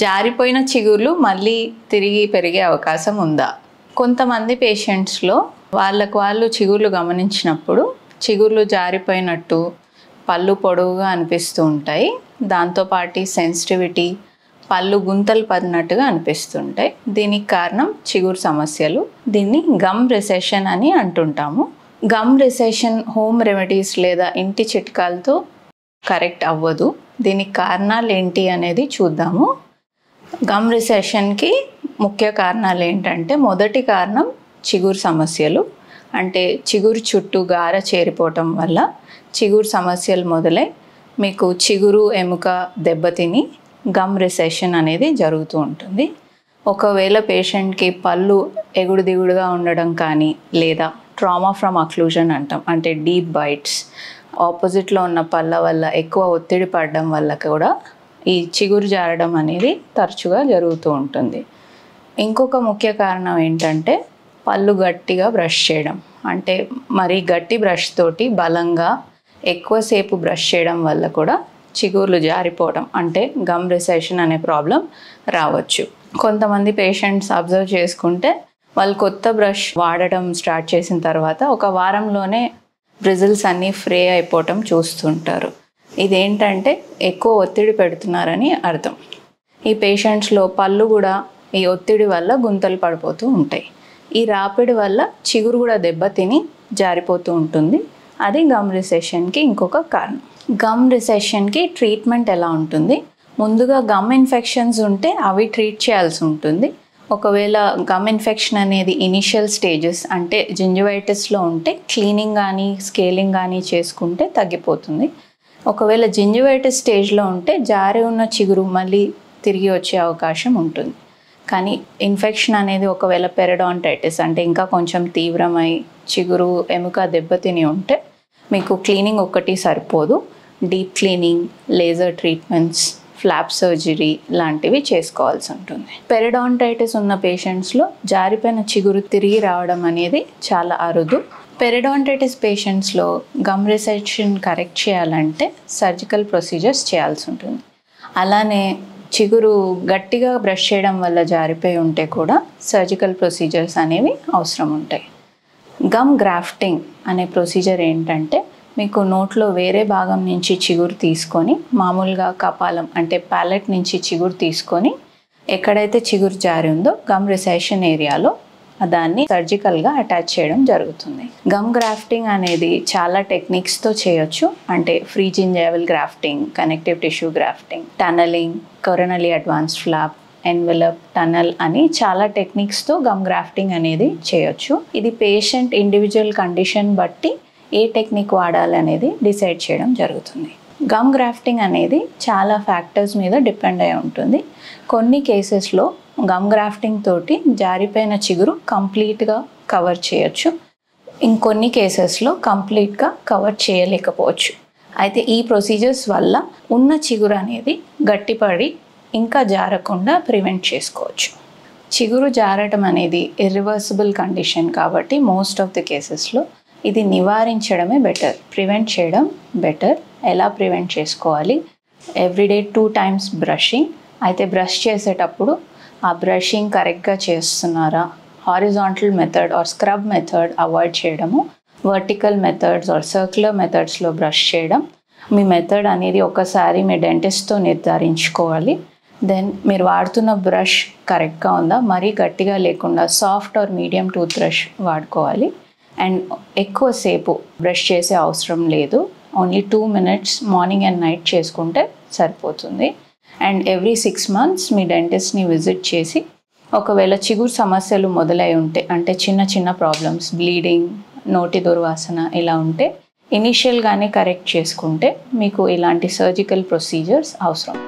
జారిపోయిన చిగుర్లు మళ్ళీ తిరిగి పెరిగే అవకాశం ఉందా? కొంతమంది పేషెంట్స్లో వాళ్ళు చిగుర్లు గమనించినప్పుడు చిగుర్లు జారిపోయినట్టు పళ్ళు పొడవుగా అనిపిస్తూ ఉంటాయి. దాంతోపాటు సెన్సిటివిటీ, పళ్ళు గుంతలు పడినట్టుగా అనిపిస్తుంటాయి. దీనికి కారణం చిగురు సమస్యలు. దీన్ని గమ్ రిసెషన్ అని అంటుంటాము. గమ్ రిసెషన్ హోమ్ రెమెడీస్ లేదా ఇంటి చిట్కాలతో కరెక్ట్ అవ్వదు. దీనికి కారణాలు ఏంటి అనేది చూద్దాము. గమ్ రిసెషన్కి ముఖ్య కారణాలు ఏంటంటే, మొదటి కారణం చిగురు సమస్యలు. అంటే చిగురు చుట్టూ గార చేరిపోవటం వల్ల చిగురు సమస్యలు మొదలై మీకు చిగురు ఎముక దెబ్బతిని గమ్ రిసెషన్ అనేది జరుగుతూ ఉంటుంది. ఒకవేళ పేషెంట్కి పళ్ళు ఎగుడు దిగుడుగా ఉండడం కానీ, లేదా ట్రామా ఫ్రమ్ అక్లూజన్ అంటాం, అంటే డీప్ బైట్స్, ఆపోజిట్లో ఉన్న పళ్ళ వల్ల ఎక్కువ ఒత్తిడి పడడం వల్ల కూడా ఈ చిగురు జారడం అనేది తరచుగా జరుగుతూ ఉంటుంది. ఇంకొక ముఖ్య కారణం ఏంటంటే, పళ్ళు గట్టిగా బ్రష్ చేయడం. అంటే మరీ గట్టి బ్రష్ తోటి బలంగా ఎక్కువసేపు బ్రష్ చేయడం వల్ల కూడా చిగుర్లు జారిపోవడం, అంటే గమ్ రిసెషన్ అనే ప్రాబ్లం రావచ్చు. కొంతమంది పేషెంట్స్ అబ్జర్వ్ చేసుకుంటే వాళ్ళు కొత్త బ్రష్ వాడడం స్టార్ట్ చేసిన తర్వాత ఒక వారంలోనే బ్రిజిల్స్ అన్నీ ఫ్రే అయిపోవటం చూస్తుంటారు. ఇదేంటంటే ఎక్కువ ఒత్తిడి పెడుతున్నారని అర్థం. ఈ పేషెంట్స్లో పళ్ళు కూడా ఈ ఒత్తిడి వల్ల గుంతలు పడిపోతూ ఉంటాయి. ఈ రాపిడి వల్ల చిగురు కూడా దెబ్బతిని జారిపోతూ ఉంటుంది. అది గమ్ రిసెషన్కి ఇంకొక కారణం. గమ్ రిసెషన్కి ట్రీట్మెంట్ ఎలా ఉంటుంది? ముందుగా గమ్ ఇన్ఫెక్షన్స్ ఉంటే అవి ట్రీట్ చేయాల్సి ఉంటుంది. ఒకవేళ గమ్ ఇన్ఫెక్షన్ అనేది ఇనిషియల్ స్టేజెస్, అంటే జింజివైటిస్లో ఉంటే క్లీనింగ్ కానీ స్కేలింగ్ కానీ చేసుకుంటే తగ్గిపోతుంది. ఒకవేళ జింజివైటిస్ స్టేజ్లో ఉంటే జారి ఉన్న చిగురు మళ్ళీ తిరిగి వచ్చే అవకాశం ఉంటుంది. కానీ ఇన్ఫెక్షన్ అనేది ఒకవేళ పెరిడాంటైటిస్, అంటే ఇంకా కొంచెం తీవ్రమై చిగురు ఎముక దెబ్బతిని ఉంటే మీకు క్లీనింగ్ ఒక్కటి సరిపోదు. Deep cleaning, laser treatments, flop surgery లాంటివి చేసుకోవాల్సి ఉంటుంది. పెరిడాంటైటిస్ ఉన్న పేషెంట్స్లో జారిపోయిన చిగురు తిరిగి రావడం అనేది చాలా అరుదు. పెరిడాంటైటిస్ పేషెంట్స్లో గమ్ రిసెషన్ కరెక్ట్ చేయాలంటే సర్జికల్ ప్రొసీజర్స్ చేయాల్సి ఉంటుంది. అలానే చిగురు గట్టిగా బ్రష్ చేయడం వల్ల జారిపోయి ఉంటే కూడా సర్జికల్ ప్రొసీజర్స్ అనేవి అవసరం ఉంటాయి. గమ్ గ్రాఫ్టింగ్ అనే ప్రొసీజర్ ఏంటంటే, మీకు నోట్లో వేరే భాగం నుంచి చిగురు తీసుకొని, మామూలుగా కపాలం అంటే ప్యాలెట్ నుంచి చిగురు తీసుకొని ఎక్కడైతే చిగురు జారి ఉందో గమ్ రిసెషన్ ఏరియాలో దాన్ని సర్జికల్గా అటాచ్ చేయడం జరుగుతుంది. గమ్ గ్రాఫ్టింగ్ అనేది చాలా టెక్నిక్స్తో చేయొచ్చు. అంటే free gingival grafting, connective tissue grafting, tunneling, coronally advanced flap, envelope, tunnel అని చాలా టెక్నిక్స్తో గమ్ గ్రాఫ్టింగ్ అనేది చేయొచ్చు. ఇది పేషెంట్ ఇండివిజువల్ కండిషన్ బట్టి ఏ టెక్నిక్ వాడాలి అనేది డిసైడ్ చేయడం జరుగుతుంది. గమ్ గ్రాఫ్టింగ్ అనేది చాలా ఫ్యాక్టర్స్ మీద డిపెండ్ అయి ఉంటుంది. కొన్ని కేసెస్లో గమ్ గ్రాఫ్టింగ్ తోటి జారిపోయిన చిగురు కంప్లీట్గా కవర్ చేయొచ్చు. ఇంకొన్ని కేసెస్లో కంప్లీట్గా కవర్ చేయలేకపోవచ్చు. అయితే ఈ ప్రొసీజర్స్ వల్ల ఉన్న చిగురు అనేది గట్టిపడి ఇంకా జారకుండా ప్రివెంట్ చేసుకోవచ్చు. చిగురు జారటం అనేది ఇర్రివర్సిబుల్ కండిషన్ కాబట్టి మోస్ట్ ఆఫ్ ది కేసెస్లో ఇది నివారించడమే బెటర్, ప్రివెంట్ చేయడం బెటర్. ఎలా ప్రివెంట్ చేసుకోవాలి? Everyday 2 times brushing. అయితే బ్రష్ చేసేటప్పుడు ఆ బ్రషింగ్ కరెక్ట్గా చేస్తున్నారా, horizontal method or scrub method avoid చేయడము, వర్టికల్ మెథడ్స్ ఆర్ సర్క్యులర్ మెథడ్స్లో బ్రష్ చేయడం. మీ మెథడ్ అనేది ఒకసారి మీ డెంటిస్ట్తో నిర్ధారించుకోవాలి. దెన్ మీరు వాడుతున్న బ్రష్ కరెక్ట్గా ఉందా, మరీ గట్టిగా లేకుండా soft or medium tooth brush వాడుకోవాలి. అండ్ ఎక్కువసేపు బ్రష్ చేసే అవసరం లేదు. Only 2 minutes morning and night చేసుకుంటే సరిపోతుంది. అండ్ ఎవ్రీ 6 months మీ డెంటిస్ట్ని విజిట్ చేసి, ఒకవేళ చిగురు సమస్యలు మొదలై ఉంటే, అంటే చిన్న చిన్న ప్రాబ్లమ్స్, బ్లీడింగ్, నోటి దుర్వాసన ఇలా ఉంటే ఇనిషియల్గానే కరెక్ట్ చేసుకుంటే మీకు ఇలాంటి సర్జికల్ ప్రొసీజర్స్ అవసరం.